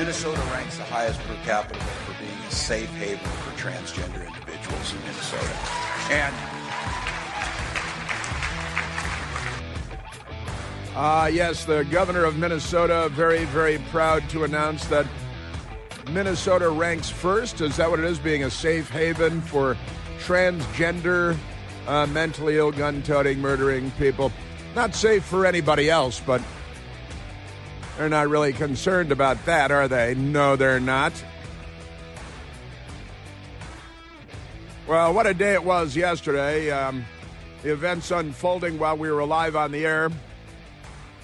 Minnesota ranks the highest per capita for being a safe haven for transgender individuals in Minnesota. And yes, the governor of Minnesota, very, very proud to announce that Minnesota ranks first. Is that what it is, being a safe haven for transgender, mentally ill, gun-toting, murdering people? Not safe for anybody else, but they're not really concerned about that, are they? No, they're not. Well, what a day it was yesterday. The events unfolding while we were live on the air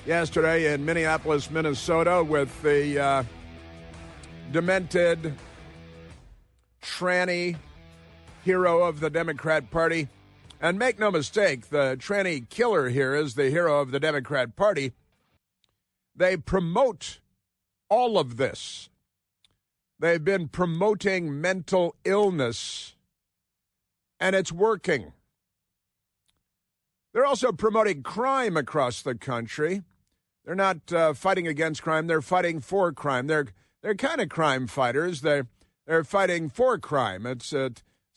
yesterday in Minneapolis, Minnesota, with the demented tranny hero of the Democrat Party. And make no mistake, the tranny killer here is the hero of the Democrat Party. They promote all of this. They've been promoting mental illness, and it's working. They're also promoting crime across the country. They're not fighting against crime. They're fighting for crime. They're kind of crime fighters. They're fighting for crime. It's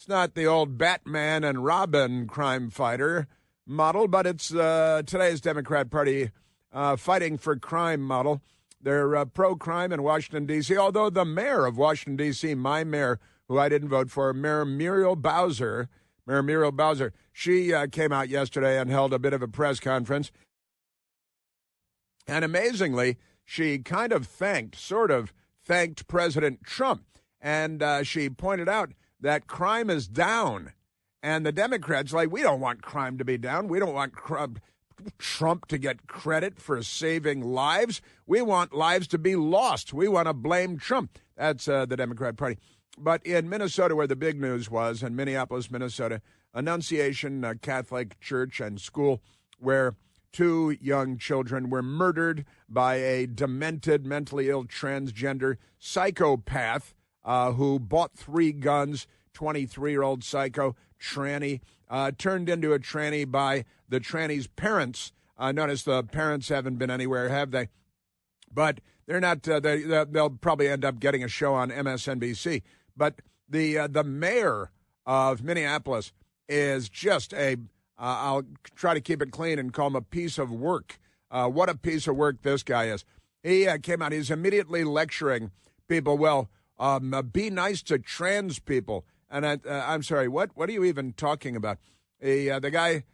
not the old Batman and Robin crime fighter model, but it's today's Democrat Party fighting for crime model. They're pro-crime in Washington, D.C., although the mayor of Washington, D.C., my mayor, who I didn't vote for, Mayor Muriel Bowser, she came out yesterday and held a bit of a press conference. And amazingly, she kind of thanked President Trump. And she pointed out that crime is down. And the Democrats, we don't want crime to be down. We don't want Trump to get credit for saving lives. We want lives to be lost. We want to blame Trump. That's the Democrat Party. But in Minnesota, where the big news was, in Minneapolis, Minnesota, Annunciation Catholic Church and School, where 2 young children were murdered by a demented, mentally ill transgender psychopath who bought 3 guns, 23-year-old psycho, tranny, turned into a tranny by the tranny's parents. Notice the parents haven't been anywhere, have they? But they're not. They'll probably end up getting a show on MSNBC. But the mayor of Minneapolis is just I'll try to keep it clean and call him a piece of work. What a piece of work this guy is. He came out. He's immediately lecturing people. Well, be nice to trans people. And I'm sorry, what are you even talking about? The guy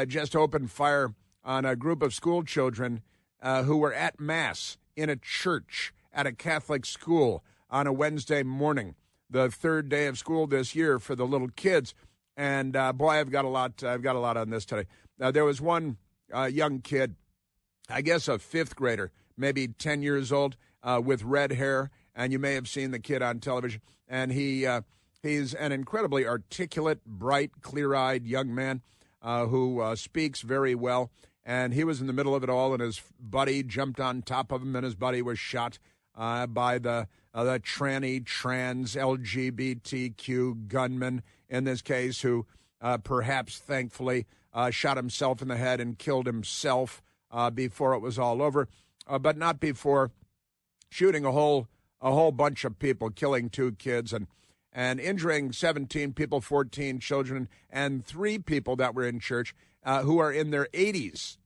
just opened fire on a group of school children who were at Mass in a church at a Catholic school on a Wednesday morning, the 3rd day of school this year for the little kids. And boy, I've got a lot on this today. There was one young kid, I guess a 5th grader, maybe 10 years old, with red hair, and you may have seen the kid on television. And he's an incredibly articulate, bright, clear-eyed young man who speaks very well. And he was in the middle of it all, and his buddy jumped on top of him, and his buddy was shot by the tranny, trans, LGBTQ gunman, in this case, who perhaps, thankfully, shot himself in the head and killed himself before it was all over, but not before shooting a whole bunch of people, killing 2 kids and injuring 17 people, 14 children, and 3 people that were in church who are in their 80s.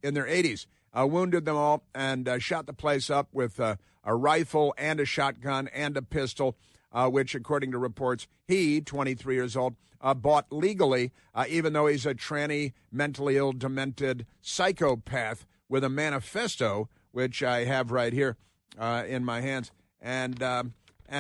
Wounded them all and shot the place up with a rifle and a shotgun and a pistol, which, according to reports, he, 23 years old, bought legally, even though he's a tranny, mentally ill, demented psychopath with a manifesto, which I have right here in my hands. And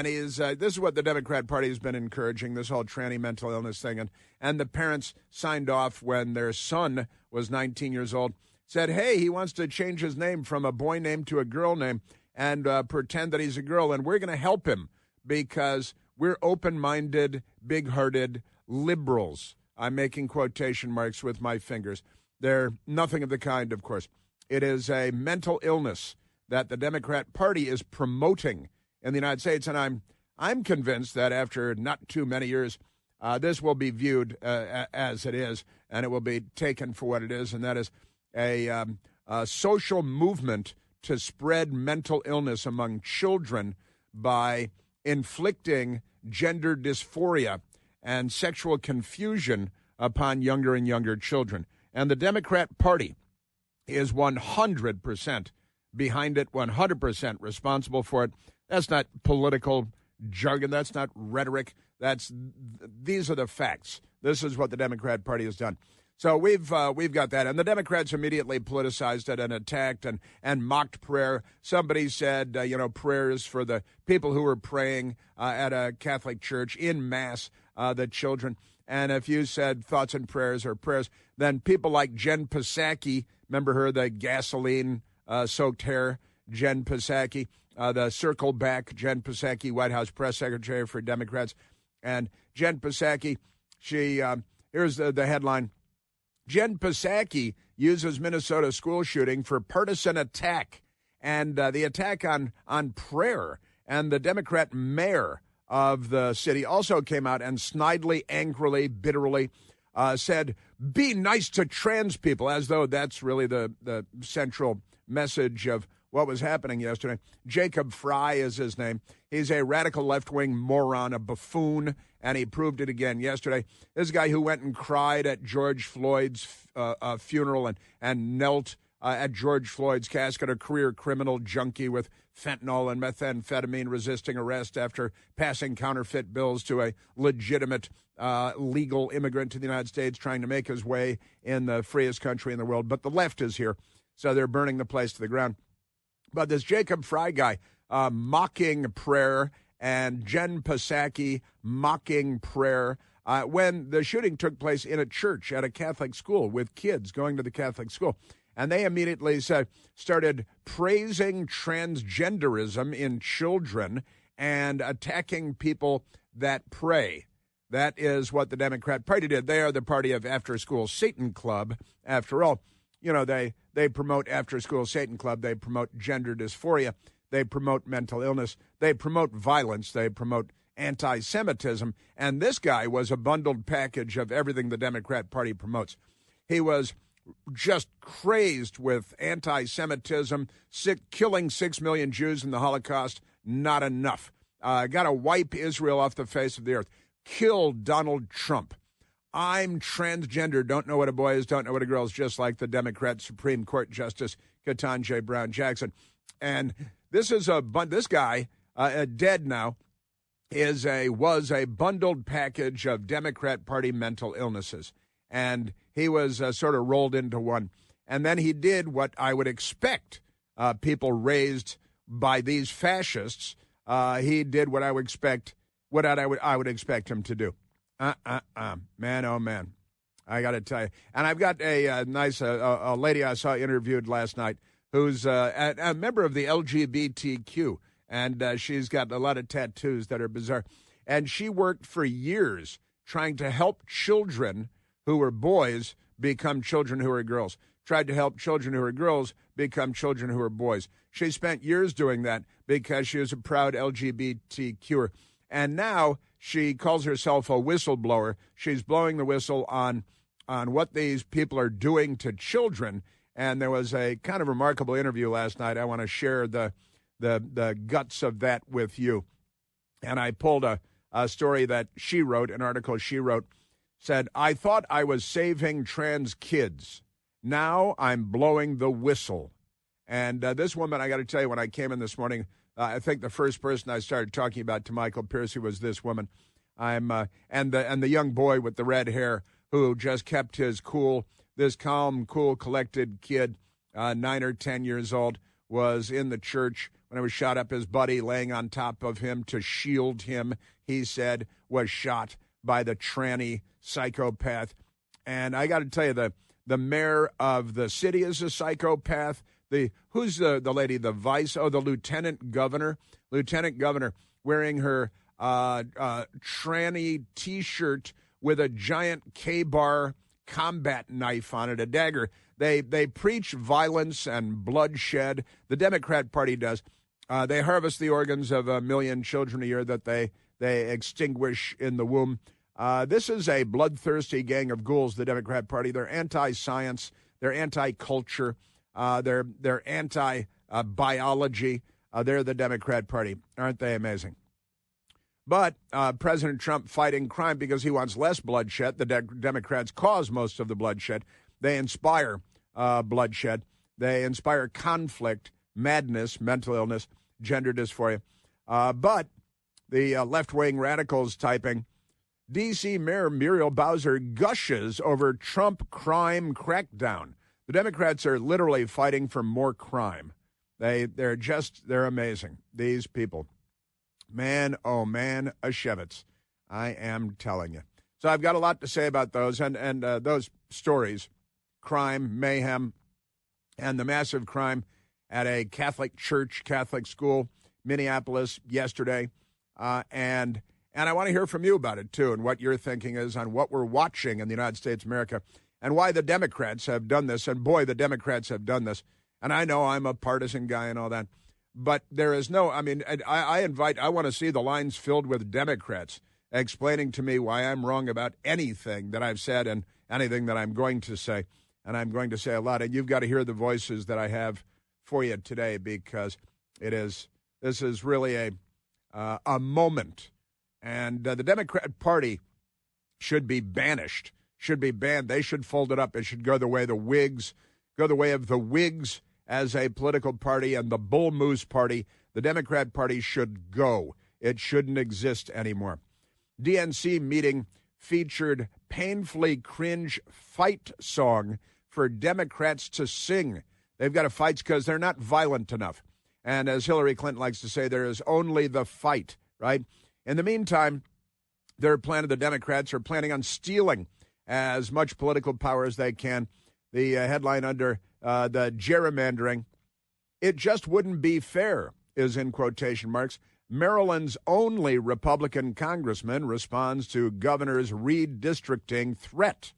he's this is what the Democrat Party has been encouraging, this whole tranny mental illness thing. And the parents signed off when their son was 19 years old, said, hey, he wants to change his name from a boy name to a girl name and pretend that he's a girl. And we're going to help him because we're open-minded, big-hearted liberals. I'm making quotation marks with my fingers. They're nothing of the kind, of course. It is a mental illness that the Democrat Party is promoting in the United States. And I'm convinced that after not too many years, this will be viewed as it is, and it will be taken for what it is, and that is a social movement to spread mental illness among children by inflicting gender dysphoria and sexual confusion upon younger and younger children. And the Democrat Party is 100% behind it, 100% responsible for it. That's not political jargon. That's not rhetoric. These are the facts. This is what the Democrat Party has done. So we've got that. And the Democrats immediately politicized it and attacked and mocked prayer. Somebody said, prayers for the people who were praying at a Catholic church in Mass, the children. And if you said thoughts and prayers or prayers, then people like Jen Psaki, remember her, the gasoline-soaked hair, Jen Psaki, the circle back Jen Psaki, White House press secretary for Democrats. And Jen Psaki, here's the headline. Jen Psaki uses Minnesota school shooting for partisan attack. And the attack on prayer. And the Democrat mayor of the city also came out and snidely, angrily, bitterly said, be nice to trans people, as though that's really the central message of what was happening yesterday. Jacob Fry is his name. He's a radical left-wing moron, a buffoon, and he proved it again yesterday. This guy who went and cried at George Floyd's funeral and knelt at George Floyd's casket, a career criminal junkie with fentanyl and methamphetamine resisting arrest after passing counterfeit bills to a legitimate legal immigrant to the United States trying to make his way in the freest country in the world. But the left is here, so they're burning the place to the ground. But this Jacob Fry guy mocking prayer and Jen Psaki mocking prayer when the shooting took place in a church at a Catholic school with kids going to the Catholic school. And they immediately started praising transgenderism in children and attacking people that pray. That is what the Democrat Party did. They are the party of after-school Satan Club, after all. You know, they promote after-school Satan Club. They promote gender dysphoria. They promote mental illness. They promote violence. They promote anti-Semitism. And this guy was a bundled package of everything the Democrat Party promotes. He was just crazed with anti-Semitism, killing 6 million Jews in the Holocaust, not enough. Got to wipe Israel off the face of the earth. Kill Donald Trump. I'm transgender, don't know what a boy is, don't know what a girl is, just like the Democrat Supreme Court Justice Ketanji Brown Jackson. And this guy, dead now, was a bundled package of Democrat Party mental illnesses. And he was sort of rolled into one. And then he did what I would expect people raised by these fascists. He did what I would expect, I would expect him to do. Man, oh, man. I got to tell you. And I've got a nice a lady I saw interviewed last night who's a member of the LGBTQ, and she's got a lot of tattoos that are bizarre. And she worked for years trying to help children who were boys become children who are girls, tried to help children who are girls become children who are boys. She spent years doing that because she was a proud LGBTQer. And now she calls herself a whistleblower. She's blowing the whistle on what these people are doing to children. And there was a kind of remarkable interview last night. I want to share the guts of that with you. And I pulled a story that she wrote, an article she wrote, said, I thought I was saving trans kids. Now I'm blowing the whistle. And this woman, I got to tell you, when I came in this morning, I think the first person I started talking about to Michael Piercy was this woman. And the young boy with the red hair who just kept his cool, this calm, cool, collected kid, 9 or 10 years old, was in the church when it was shot up. His buddy laying on top of him to shield him, he said, was shot by the tranny psychopath. And I got to tell you, the mayor of the city is a psychopath. Who's the lady, the lieutenant governor wearing her tranny T-shirt with a giant K-bar combat knife on it, a dagger. They preach violence and bloodshed. The Democrat Party does. They harvest the organs of 1 million children a year that they extinguish in the womb. This is a bloodthirsty gang of ghouls, the Democrat Party. They're anti-science. They're anti-culture. They're anti-biology. They're the Democrat Party. Aren't they amazing? But President Trump fighting crime because he wants less bloodshed. The Democrats cause most of the bloodshed. They inspire bloodshed. They inspire conflict, madness, mental illness, gender dysphoria. But the left-wing radicals typing, D.C. Mayor Muriel Bowser gushes over Trump crime crackdown. The Democrats are literally fighting for more crime. They're amazing, these people. Man, oh man, a Shevitz. I am telling you. So I've got a lot to say about those and those stories, crime, mayhem, and the massive crime at a Catholic church, Catholic school, Minneapolis yesterday. And I want to hear from you about it, too, and what your thinking is on what we're watching in the United States of America and why the Democrats have done this. And, boy, the Democrats have done this. And I know I'm a partisan guy and all that. But there is no, I mean, I want to see the lines filled with Democrats explaining to me why I'm wrong about anything that I've said and anything that I'm going to say. And I'm going to say a lot. And you've got to hear the voices that I have for you today because this is really a moment. And the Democrat Party should be banished, should be banned. They should fold it up. It should go the way of the Whigs as a political party and the Bull Moose Party. The Democrat Party should go. It shouldn't exist anymore. DNC meeting featured painfully cringe fight song for Democrats to sing. They've got to fight because they're not violent enough. And as Hillary Clinton likes to say, there is only the fight, right? In the meantime, the Democrats are planning on stealing as much political power as they can. The headline under the gerrymandering, it just wouldn't be fair, is in quotation marks. Maryland's only Republican congressman responds to governor's redistricting threat.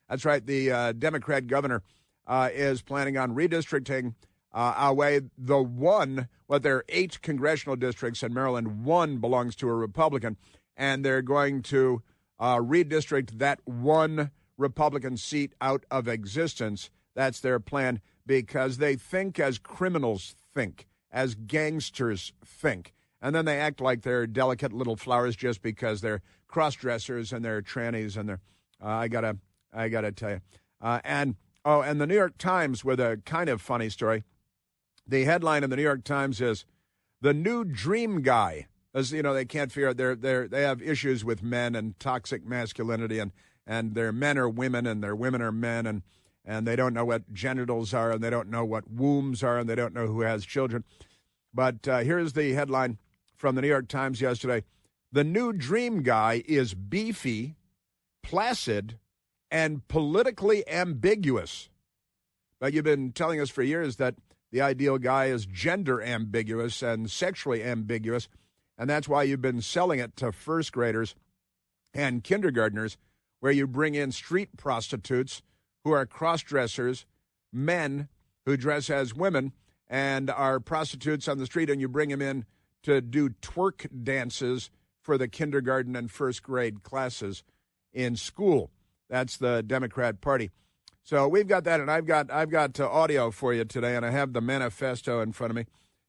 That's right. The Democrat governor is planning on redistricting away there are 8 congressional districts in Maryland. 1 belongs to a Republican, and they're going to redistrict that 1 Republican seat out of existence. That's their plan because they think as criminals think, as gangsters think. And then they act like they're delicate little flowers just because they're cross-dressers and they're trannies and they're, I gotta tell you. And the New York Times with a kind of funny story. The headline in the New York Times is, "The New Dream Guy." As you know, they can't figure out, they have issues with men and toxic masculinity and their men are women and their women are men and they don't know what genitals are and they don't know what wombs are and they don't know who has children. But here's the headline from the New York Times yesterday. "The new dream guy is beefy, placid, and politically ambiguous." But you've been telling us for years that the ideal guy is gender ambiguous and sexually ambiguous, and that's why you've been selling it to first graders and kindergartners, where you bring in street prostitutes who are cross-dressers, men who dress as women and are prostitutes on the street, and you bring them in to do twerk dances for the kindergarten and first grade classes in school. That's the Democrat Party. So we've got that, and I've got audio for you today, and I have the manifesto in front of me,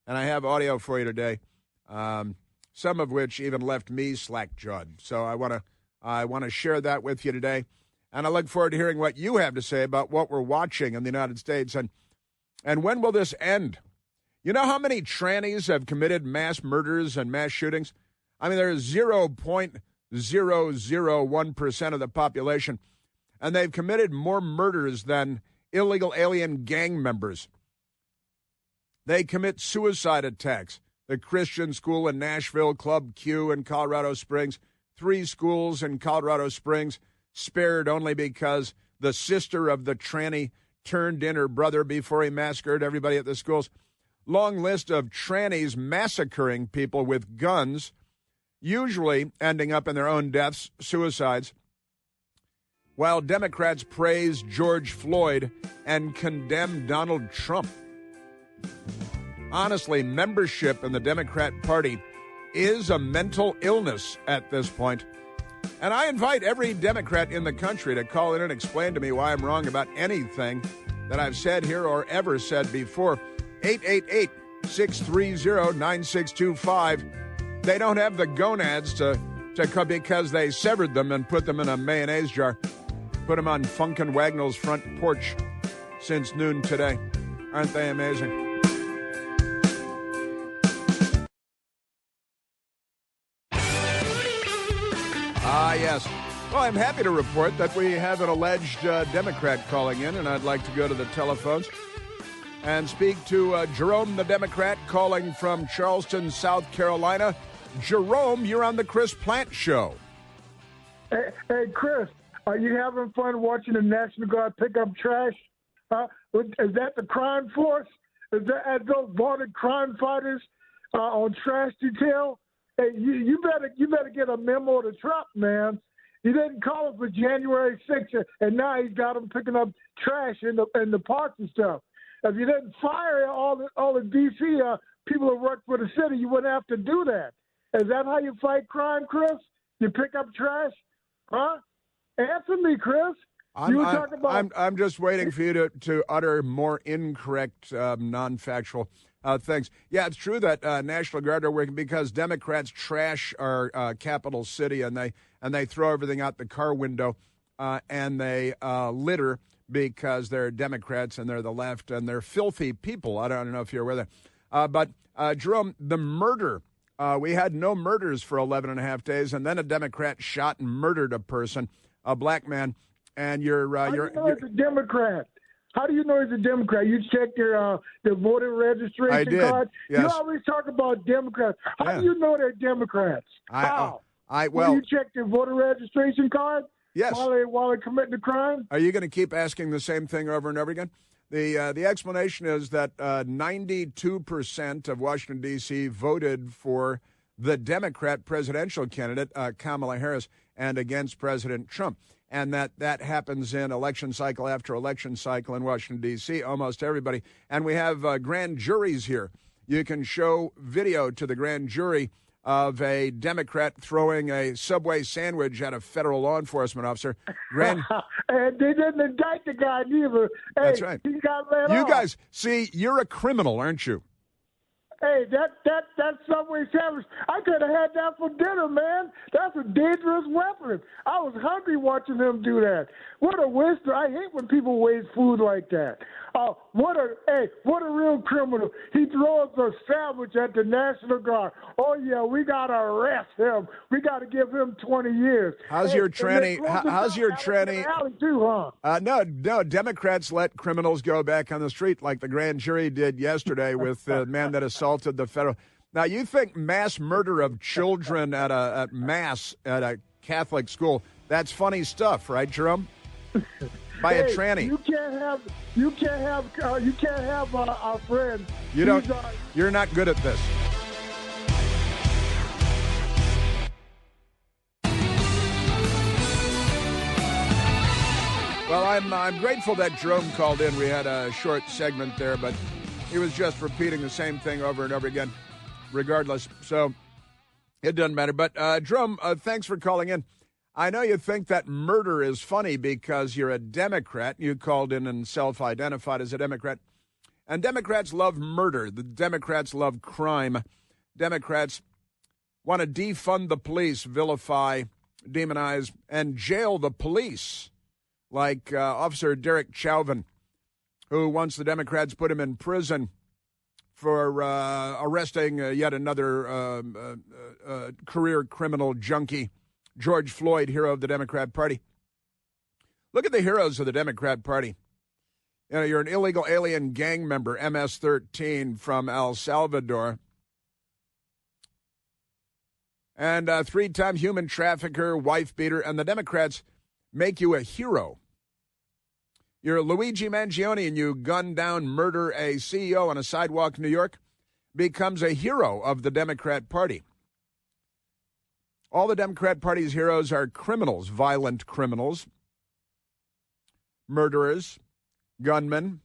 and I have audio for you today, some of which even left me slack-jawed. So I want to share that with you today, and I look forward to hearing what you have to say about what we're watching in the United States, and when will this end? You know how many trannies have committed mass murders and mass shootings? I mean, there's 0.001% of the population, and they've committed more murders than illegal alien gang members. They commit suicide attacks. The Christian school in Nashville, Club Q in Colorado Springs, 3 schools in Colorado Springs spared only because the sister of the tranny turned in her brother before he massacred everybody at the schools. Long list of trannies massacring people with guns, usually ending up in their own deaths, suicides, while Democrats praise George Floyd and condemn Donald Trump. Honestly, membership in the Democrat Party is a mental illness at this point. And I invite every Democrat in the country to call in and explain to me why I'm wrong about anything that I've said here or ever said before. 630-9625. They don't have the gonads to come because they severed them and put them in a mayonnaise jar. Put them on Funkin' Wagnall's front porch since noon today. Aren't they amazing? Yes. Well, I'm happy to report that we have an alleged Democrat calling in, and I'd like to go to the telephones and speak to Jerome the Democrat calling from Charleston, South Carolina. Jerome, you're on the Chris Plante Show. Hey, Chris, are you having fun watching the National Guard pick up trash? Is that the crime force? Is that as those wanted crime fighters on trash detail? Hey, you better get a memo to Trump, man. He didn't call him for January 6th, and now he's got him picking up trash in the parks and stuff. If you didn't fire all the D.C. People who work for the city, you wouldn't have to do that. Is that how you fight crime, Chris? You pick up trash? Huh? Answer me, Chris. I'm just waiting for you to utter more incorrect, non-factual things. Yeah, it's true that National Guard are working because Democrats trash our capital city and they throw everything out the car window and they litter because they're Democrats and they're the left and they're filthy people. I don't know if you're aware of that. But Jerome, the murder, we had no murders for 11 and a half days, and then a Democrat shot and murdered a person, a black man. And you're How do you know he's a Democrat? How do you know he's a Democrat? You checked your voter registration card? Yes. You always talk about Democrats. How do you know they're Democrats? How? You check their voter registration card? Yes. While they're committing the crime? Are you going to keep asking the same thing over and over again? The explanation is that 92% of Washington, D.C. voted for the Democrat presidential candidate, Kamala Harris, and against President Trump. And that happens in election cycle after election cycle in Washington, D.C., almost everybody. And we have grand juries here. You can show video to the grand jury of a Democrat throwing a Subway sandwich at a federal law enforcement officer. And they didn't indict the guy neither. That's right. He got let off. You guys, see, you're a criminal, aren't you? Hey, that Subway sandwich, I could have had that for dinner, man. That's a dangerous weapon. I was hungry watching him do that. What a waste. I hate when people waste food like that. What a real criminal. He throws a sandwich at the National Guard. Oh, yeah, we got to arrest him. We got to give him 20 years. How's your tranny? Too, huh? No, Democrats let criminals go back on the street like the grand jury did yesterday with the man that assaulted the federal. Now, you think mass murder of children at a Catholic school, that's funny stuff, right, Jerome? By a tranny. You can't have our friend. You're not good at this. Well, I'm grateful that Jerome called in. We had a short segment there, but he was just repeating the same thing over and over again, regardless. So it doesn't matter. But Jerome, thanks for calling in. I know you think that murder is funny because you're a Democrat. You called in and self-identified as a Democrat. And Democrats love murder. The Democrats love crime. Democrats want to defund the police, vilify, demonize, and jail the police, like Officer Derek Chauvin, who once the Democrats put him in prison for arresting yet another career criminal junkie, George Floyd, hero of the Democrat Party. Look at the heroes of the Democrat Party. You know, you're an illegal alien gang member, MS-13 from El Salvador, and a three-time human trafficker, wife beater, and the Democrats make you a hero. You're Luigi Mangione and you gun down, murder a CEO on a sidewalk in New York, becomes a hero of the Democrat Party. All the Democrat Party's heroes are criminals, violent criminals, murderers, gunmen,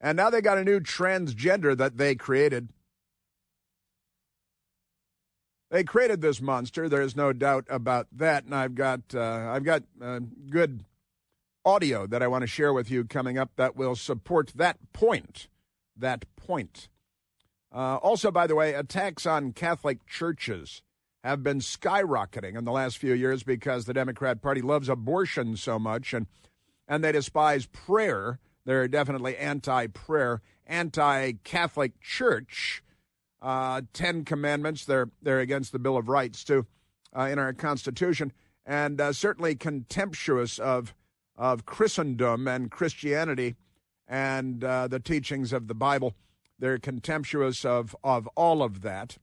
and now they got a new transgender that they created. They created this monster. There's no doubt about that, and I've got good audio that I want to share with you coming up that will support that point. Also, by the way, attacks on Catholic churches have been skyrocketing in the last few years because the Democrat Party loves abortion so much, and they despise prayer. They're definitely anti-prayer, anti-Catholic Church. 10 Commandments, they're against the Bill of Rights, too, in our Constitution, and certainly contemptuous of Christendom and Christianity and the teachings of the Bible. They're contemptuous of all of that,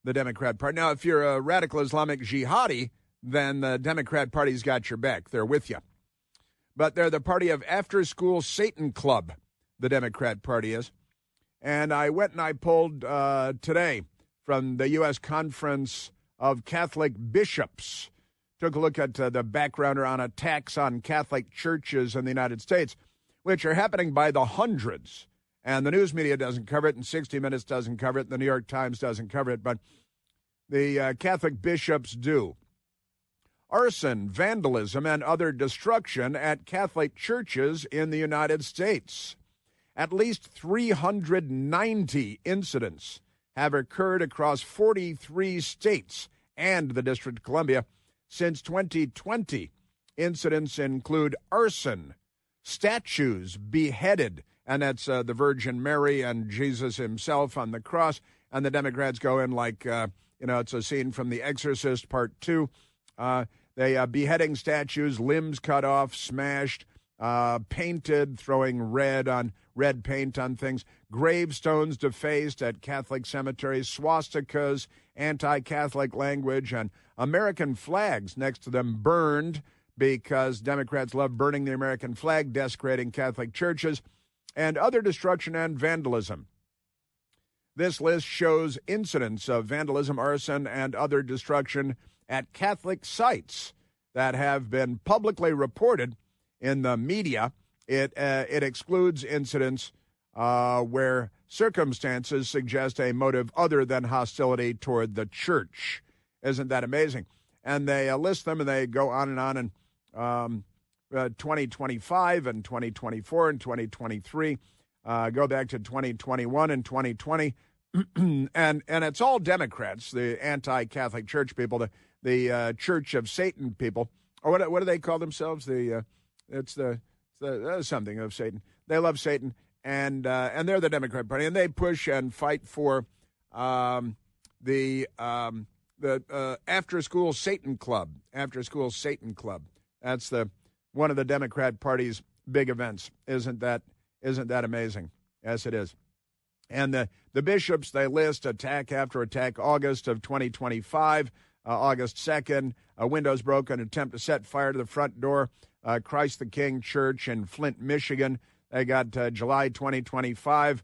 the Democrat Party. Now, if you're a radical Islamic jihadi, then the Democrat Party's got your back. They're with you. But they're the party of after-school Satan Club, the Democrat Party is. And I went and I polled today from the U.S. Conference of Catholic Bishops. Took a look at the backgrounder on attacks on Catholic churches in the United States, which are happening by the hundreds. And the news media doesn't cover it, and 60 Minutes doesn't cover it, and the New York Times doesn't cover it, but the Catholic bishops do. Arson, vandalism, and other destruction at Catholic churches in the United States. At least 390 incidents have occurred across 43 states and the District of Columbia since 2020. Incidents include arson, statues beheaded, and that's the Virgin Mary and Jesus himself on the cross, and the Democrats go in like, it's a scene from The Exorcist Part 2. They beheading statues, limbs cut off, smashed, painted, throwing red paint on things, gravestones defaced at Catholic cemeteries, swastikas, anti-Catholic language, and American flags next to them burned because Democrats love burning the American flag, desecrating Catholic churches, and other destruction and vandalism. This list shows incidents of vandalism, arson, and other destruction at Catholic sites that have been publicly reported in the media. It excludes incidents where circumstances suggest a motive other than hostility toward the church. Isn't that amazing? And they list them, and they go on and on. And 2025 and 2024 and 2023, go back to 2021 and 2020. and it's all Democrats, the anti-Catholic church people, the Church of Satan people. Or what do they call themselves? It's the something of Satan. They love Satan, and they're the Democrat Party, and they push and fight for the after-school Satan Club. After-school Satan Club. That's one of the Democrat Party's big events. Isn't that amazing? Yes, it is. And the bishops, they list attack after attack. August of 2025, August 2nd, windows broken, attempt to set fire to the front door. Christ the King Church in Flint, Michigan. They got July 2025,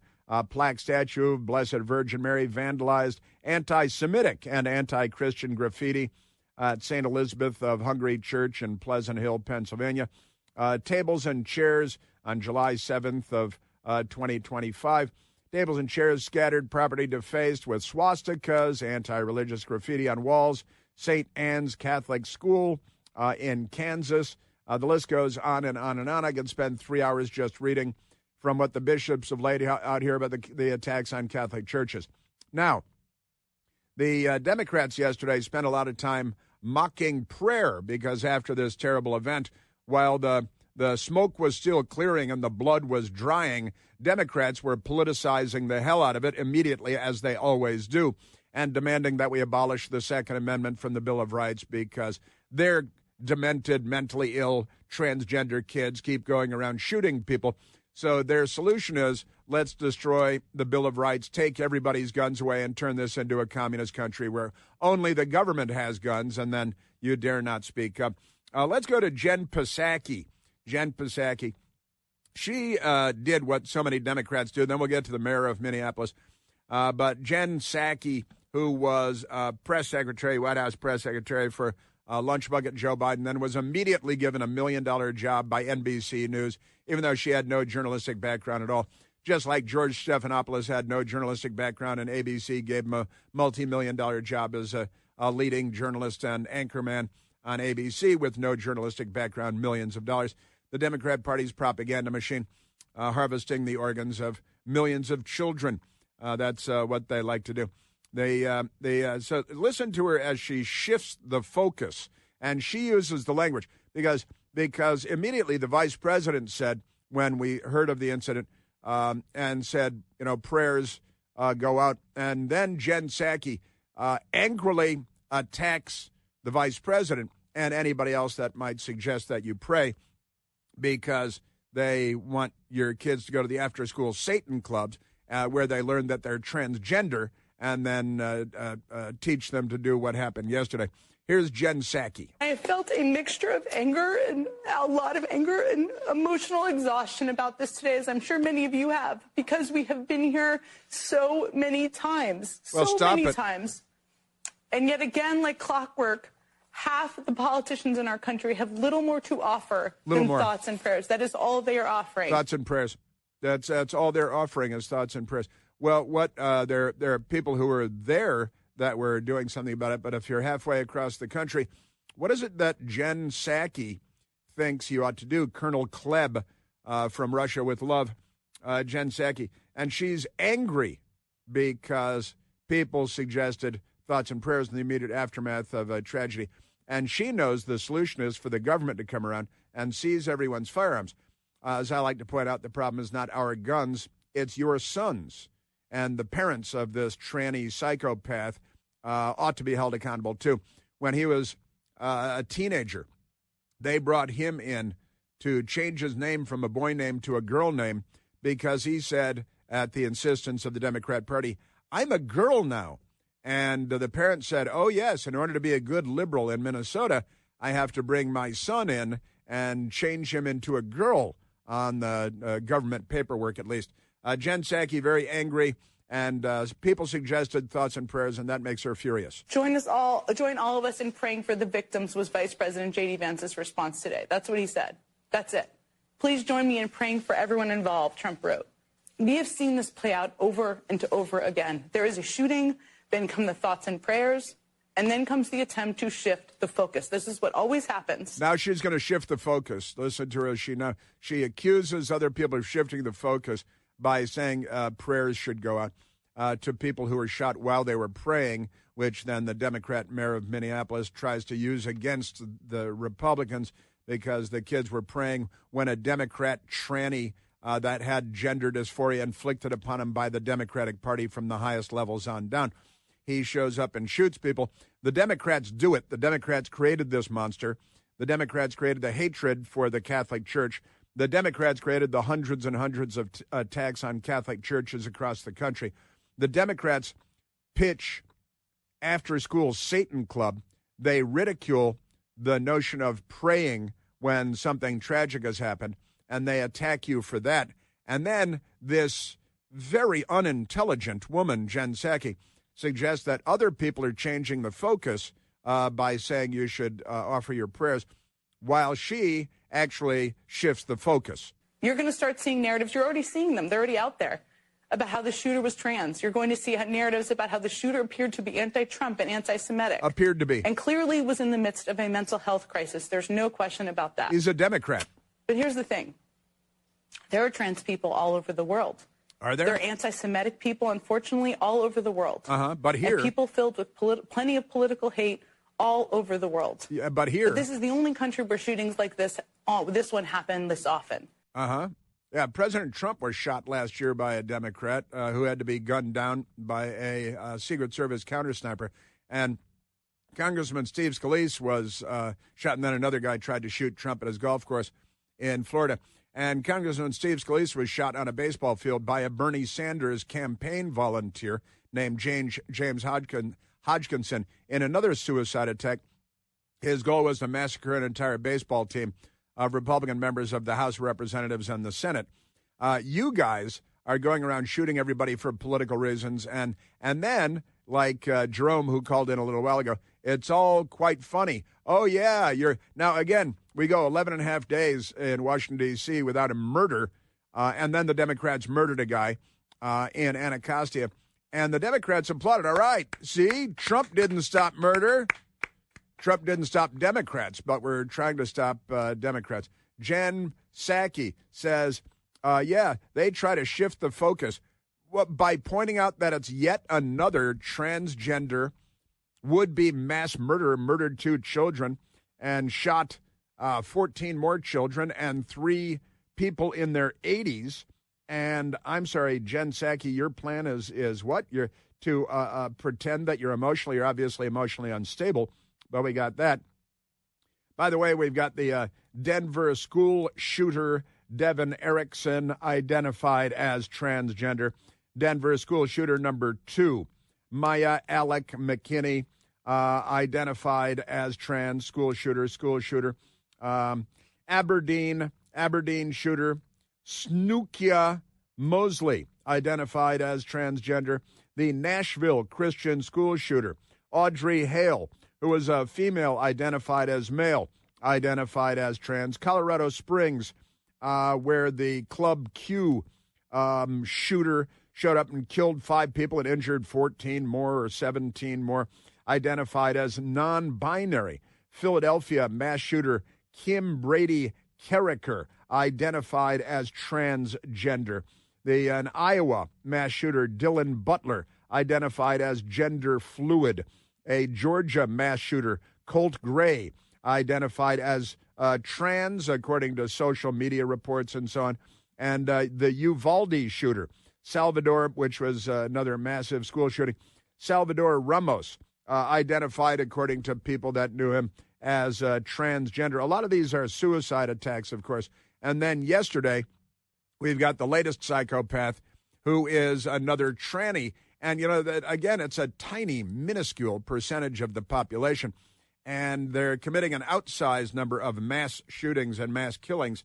plaque statue of Blessed Virgin Mary vandalized. Anti-Semitic and anti-Christian graffiti at St. Elizabeth of Hungary Church in Pleasant Hill, Pennsylvania. Tables and chairs on July 7th of 2025. Tables and chairs scattered, property defaced with swastikas, anti-religious graffiti on walls. St. Anne's Catholic School in Kansas. The list goes on and on and on. I could spend 3 hours just reading from what the bishops have laid out here about the attacks on Catholic churches. Now, the Democrats yesterday spent a lot of time mocking prayer because after this terrible event, while the smoke was still clearing and the blood was drying, Democrats were politicizing the hell out of it immediately, as they always do, and demanding that we abolish the Second Amendment from the Bill of Rights because their demented, mentally ill, transgender kids keep going around shooting people. So their solution is, let's destroy the Bill of Rights, take everybody's guns away, and turn this into a communist country where only the government has guns, and then you dare not speak up. Let's go to Jen Psaki. Jen Psaki. She did what so many Democrats do. Then we'll get to the mayor of Minneapolis. But Jen Psaki, who was press secretary, White House press secretary for Lunch Bucket Joe Biden, then was immediately given $1 million job by NBC News, even though she had no journalistic background at all. Just like George Stephanopoulos had no journalistic background, and ABC gave him a multi-million-dollar job as a leading journalist and anchorman on ABC with no journalistic background, millions of dollars. The Democrat Party's propaganda machine harvesting the organs of millions of children. That's what they like to do. So listen to her as she shifts the focus, and she uses the language because immediately the vice president said, when we heard of the incident, and said, prayers go out, and then Jen Psaki angrily attacks the vice president and anybody else that might suggest that you pray because they want your kids to go to the after-school Satan clubs where they learn that they're transgender and then teach them to do what happened yesterday. Here's Jen Psaki. I felt a mixture of anger and a lot of anger and emotional exhaustion about this today, as I'm sure many of you have, because we have been here so many times. Times. And yet again, like clockwork, half the politicians in our country have little more to offer than thoughts and prayers. That is all they are offering. Thoughts and prayers. That's all they're offering is thoughts and prayers. Well, there are people who are there that were doing something about it, but if you're halfway across the country, what is it that Jen Psaki thinks you ought to do? Colonel Kleb from Russia with Love, Jen Psaki. And she's angry because people suggested thoughts and prayers in the immediate aftermath of a tragedy. And she knows the solution is for the government to come around and seize everyone's firearms. As I like to point out, the problem is not our guns, it's your sons. And the parents of this tranny psychopath ought to be held accountable, too. When he was a teenager, they brought him in to change his name from a boy name to a girl name because he said, at the insistence of the Democrat Party, I'm a girl now. And the parents said, oh, yes, in order to be a good liberal in Minnesota, I have to bring my son in and change him into a girl on the government paperwork, at least. Jen Psaki, very angry, and people suggested thoughts and prayers, and that makes her furious. Join all of us in praying for the victims was Vice President J.D. Vance's response today. That's what he said. That's it. Please join me in praying for everyone involved, Trump wrote. We have seen this play out over and over again. There is a shooting, then come the thoughts and prayers, and then comes the attempt to shift the focus. This is what always happens. Now she's going to shift the focus. Listen to her. She accuses other people of shifting the focus by saying prayers should go out to people who were shot while they were praying, which then the Democrat mayor of Minneapolis tries to use against the Republicans because the kids were praying when a Democrat tranny that had gender dysphoria inflicted upon him by the Democratic Party from the highest levels on down. He shows up and shoots people. The Democrats do it. The Democrats created this monster. The Democrats created the hatred for the Catholic Church. The Democrats created the hundreds and hundreds of attacks on Catholic churches across the country. The Democrats pitch after-school Satan club. They ridicule the notion of praying when something tragic has happened, and they attack you for that. And then this very unintelligent woman, Jen Psaki, suggests that other people are changing the focus by saying you should offer your prayers, while she actually shifts the focus. You're going to start seeing narratives. You're already seeing them. They're already out there about how the shooter was trans. You're going to see narratives about how the shooter appeared to be anti-Trump and anti-Semitic. Appeared to be. And clearly was in the midst of a mental health crisis. There's no question about that. He's a Democrat. But here's the thing. There are trans people all over the world. Are there? There are anti-Semitic people, unfortunately, all over the world. But here... And people filled with plenty of political hate all over the world. Yeah, but here... But this is the only country where shootings like this one happen this often. Yeah, President Trump was shot last year by a Democrat who had to be gunned down by a Secret Service countersniper. And Congressman Steve Scalise was shot, and then another guy tried to shoot Trump at his golf course in Florida. And Congressman Steve Scalise was shot on a baseball field by a Bernie Sanders campaign volunteer named James Hodgkinson in another suicide attack. His goal was to massacre an entire baseball team of Republican members of the House of Representatives and the Senate. You guys are going around shooting everybody for political reasons. And then, like Jerome, who called in a little while ago, it's all quite funny. Oh, yeah, now, again, we go 11 and a half days in Washington, D.C. without a murder, and then the Democrats murdered a guy in Anacostia, and the Democrats applauded. All right, see, Trump didn't stop murder. Trump didn't stop Democrats, but we're trying to stop Democrats. Jen Psaki says, yeah, they try to shift the focus. by pointing out that it's yet another transgender would-be mass murderer, murdered 2 children and shot 14 more children and 3 people in their 80s. And I'm sorry, Jen Psaki, your plan is what? You're to pretend that you're obviously emotionally unstable, but we got that. By the way, we've got the Denver school shooter, Devin Erickson, identified as transgender. Denver school shooter number 2, Maya Alec McKinney, identified as trans, school shooter. Aberdeen shooter, Snookia Mosley, identified as transgender. The Nashville Christian school shooter, Audrey Hale, who was a female, identified as male, identified as trans. Colorado Springs, where the Club Q shooter showed up and killed 5 people and injured 14 more or 17 more, identified as non-binary. Philadelphia mass shooter Kim Brady Carricker, identified as transgender. An Iowa mass shooter Dylan Butler, identified as gender fluid. A Georgia mass shooter Colt Gray, identified as trans, according to social media reports and so on. And the Uvalde shooter, Salvador, which was another massive school shooting, Salvador Ramos, identified, according to people that knew him, as transgender. A lot of these are suicide attacks, of course. And then yesterday, we've got the latest psychopath, who is another tranny. And, again, it's a tiny, minuscule percentage of the population. And they're committing an outsized number of mass shootings and mass killings.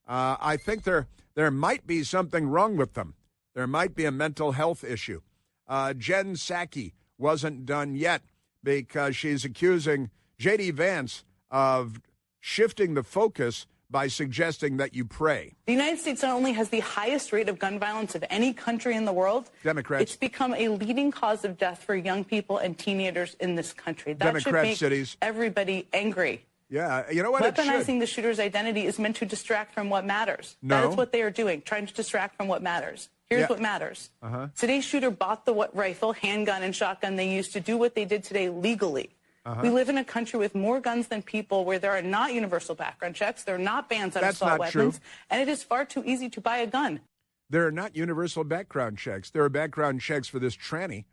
I think there might be something wrong with them. There might be a mental health issue. Jen Psaki wasn't done yet because she's accusing J.D. Vance of shifting the focus by suggesting that you pray. The United States not only has the highest rate of gun violence of any country in the world, Democrats. It's become a leading cause of death for young people and teenagers in this country. That Democrat should make cities. Everybody angry. Yeah, you know what? Weaponizing the shooter's identity is meant to distract from what matters. No. That is what they are doing, trying to distract from what matters. Here's what matters. Today's shooter bought the rifle, handgun, and shotgun they used to do what they did today legally. We live in a country with more guns than people, where there are not universal background checks, there are not bans on assault weapons, and it is far too easy to buy a gun. There are not universal background checks. There are background checks for this tranny,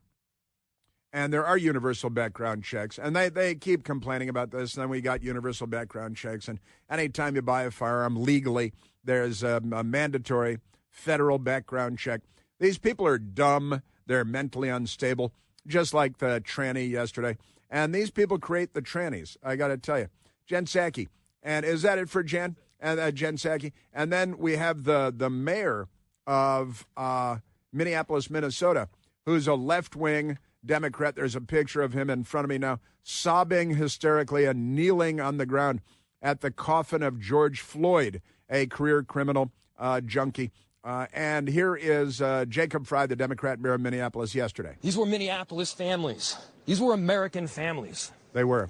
and there are universal background checks. And they keep complaining about this, and then we got universal background checks. And anytime you buy a firearm legally, there's a mandatory federal background check. These people are dumb. They're mentally unstable, just like the tranny yesterday. And these people create the trannies, I got to tell you. Jen Psaki. And is that it for Jen? And Jen Psaki. And then we have the mayor of Minneapolis, Minnesota, who's a left-wing Democrat. There's a picture of him in front of me now, sobbing hysterically and kneeling on the ground at the coffin of George Floyd, a career criminal junkie. And here is Jacob Frey, the Democrat mayor of Minneapolis, yesterday. These were Minneapolis families. These were American families. They were.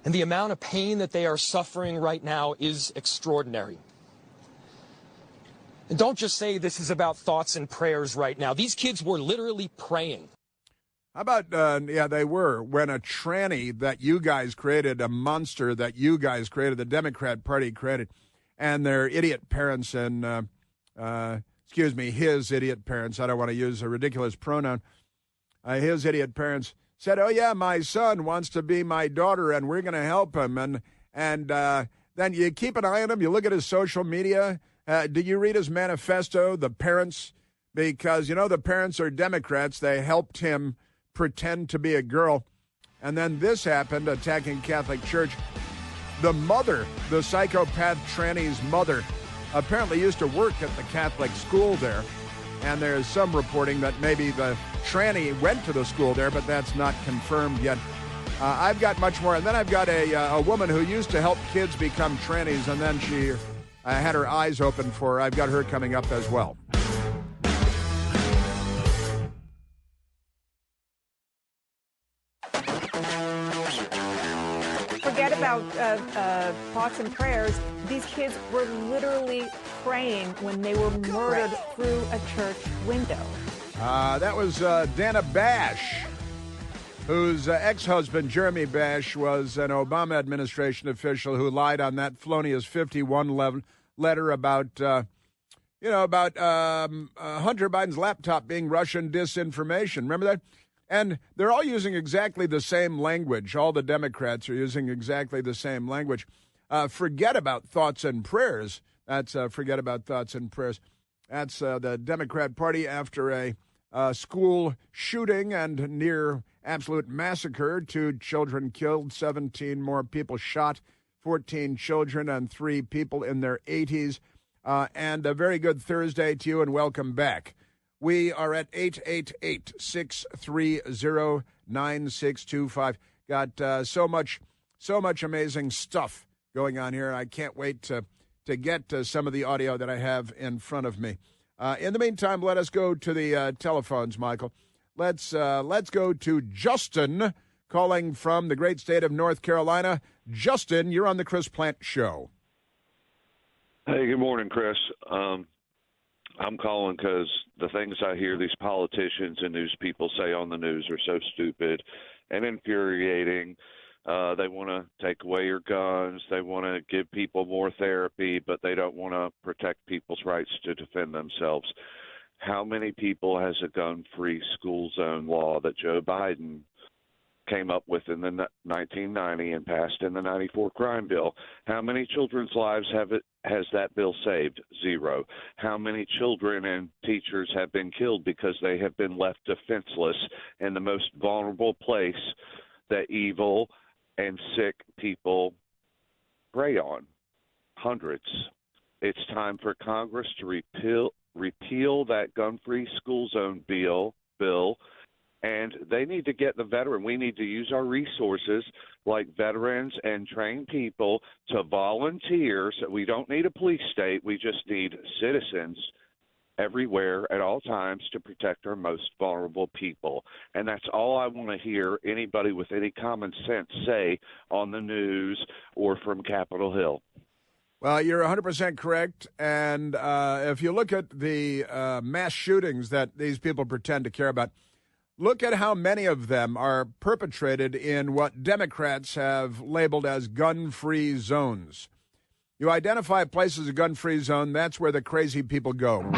And the amount of pain that they are suffering right now is extraordinary. And don't just say this is about thoughts and prayers right now. These kids were literally praying. How about, they were, when a tranny that you guys created, a monster that you guys created, the Democrat Party created, and their idiot parents and, his idiot parents, I don't want to use a ridiculous pronoun, his idiot parents said, oh, yeah, my son wants to be my daughter, and we're going to help him. And then you keep an eye on him. You look at his social media. Do you read his manifesto, the parents? Because, the parents are Democrats. They helped him pretend to be a girl. And then this happened, attacking Catholic Church. The mother, the psychopath tranny's mother, apparently used to work at the Catholic school there. And there's some reporting that maybe the tranny went to the school there, but that's not confirmed yet. I've got much more. And then I've got a woman who used to help kids become trannies, and then she had her eyes open for her. I've got her coming up as well. Forget about thoughts and prayers. These kids were literally praying when they were murdered through a church window. That was Dana Bash, whose ex-husband, Jeremy Bash, was an Obama administration official who lied on that felonious 51 letter about, Hunter Biden's laptop being Russian disinformation. Remember that? And they're all using exactly the same language. All the Democrats are using exactly the same language. Forget about thoughts and prayers. That's forget about thoughts and prayers. That's the Democrat Party after a school shooting and near absolute massacre. 2 children killed, 17 more people shot, 14 children and 3 people in their 80s. And a very good Thursday to you and welcome back. We are at 888-630-9625. Got so much amazing stuff going on here. I can't wait to get to some of the audio that I have in front of me. In the meantime, let us go to the telephones, Michael. Let's go to Justin calling from the great state of North Carolina. Justin, you're on the Chris Plante Show. Hey, good morning, Chris. I'm calling because the things I hear these politicians and news people say on the news are so stupid and infuriating. They want to take away your guns. They want to give people more therapy, but they don't want to protect people's rights to defend themselves. How many people has a gun-free school zone law that Joe Biden came up with in the 1990 and passed in the 94 crime bill? How many children's lives has that bill saved? 0. How many children and teachers have been killed because they have been left defenseless in the most vulnerable place that evil and sick people prey on? Hundreds. It's time for Congress to repeal that gun-free school zone bill, and they need to get the veteran. We need to use our resources like veterans and trained people to volunteer. So we don't need a police state. We just need citizens everywhere at all times to protect our most vulnerable people. And that's all I want to hear anybody with any common sense say on the news or from Capitol Hill. Well, you're 100% correct. And if you look at the mass shootings that these people pretend to care about, look at how many of them are perpetrated in what Democrats have labeled as gun-free zones. You identify places a gun-free zone, that's where the crazy people go.